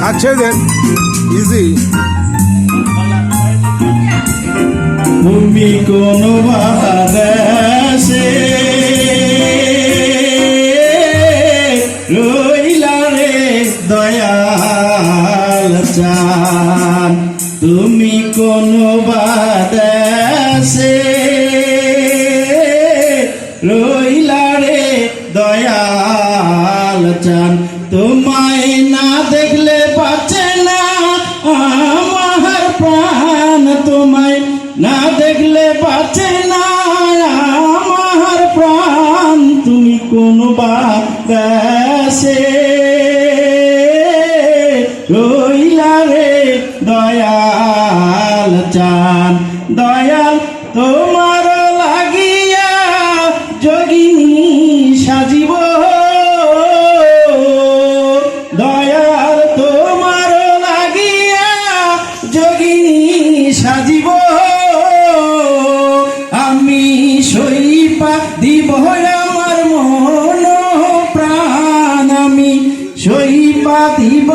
আচ্ছা দেন ইজি। তুমি কোন বাদেশে রইলা রে দয়াল চান, তুমি কোন বাদেশে রইলা রে দয়াল চান, তোমায় না দেখলে বাঁচে না আমার প্রাণ, তোমায় না দেখলে বাঁচে না আমার প্রাণ, তুমি কোন বাদেশে রইলা রে দয়াল চান, দয়াল তোমার লাগিয়া যোগিনী সাজিব, দয়াল তোমার লাগিয়া যোগিনী সাজিব, আমি সইপা দিব আমার মন প্রাণ, আমি সইপা দিব